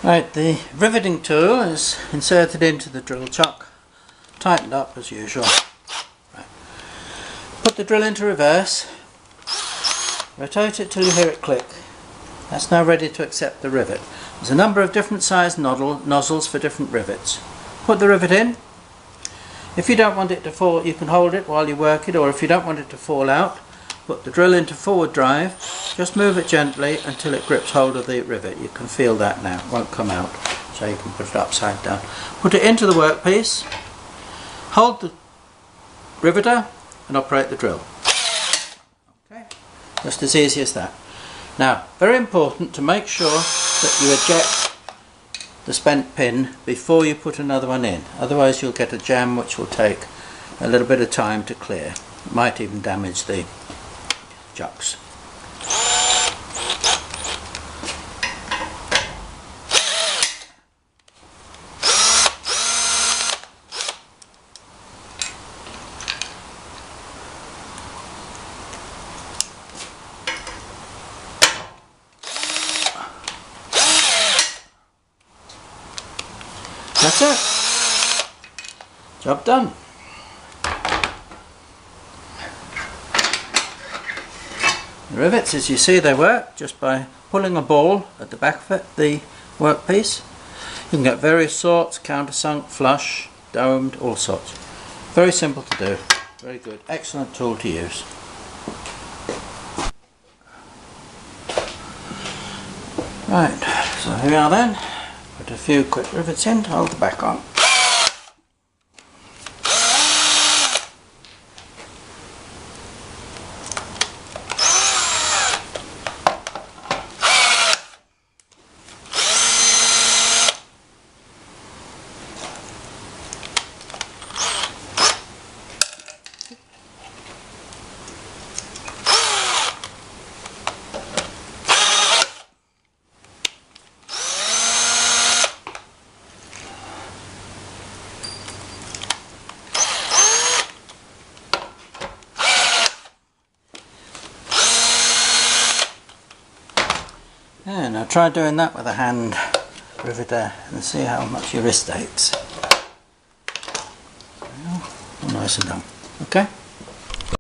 Right, the riveting tool is inserted into the drill chuck, tightened up as usual. Right. Put the drill into reverse, rotate it till you hear it click. That's now ready to accept the rivet. There's a number of different sized nozzles for different rivets. Put the rivet in. If you don't want it to fall, you can hold it while you work it, or if you don't want it to fall out, put the drill into forward drive, just move it gently until it grips hold of the rivet. You can feel that now, it won't come out, so you can put it upside down. Put it into the workpiece, hold the riveter and operate the drill. Okay, just as easy as that. Now, very important to make sure that you eject the spent pin before you put another one in, otherwise you'll get a jam which will take a little bit of time to clear. It might even damage the chucks. That's it. Job done. The rivets, as you see, they work just by pulling a ball at the back of it, the workpiece. You can get various sorts, countersunk, flush, domed, all sorts. Very simple to do. Very good. Excellent tool to use. Right, so here we are then. Put a few quick rivets in to hold the back on. And now try doing that with a hand riveter and see how much your wrist aches. All nice and done. Okay.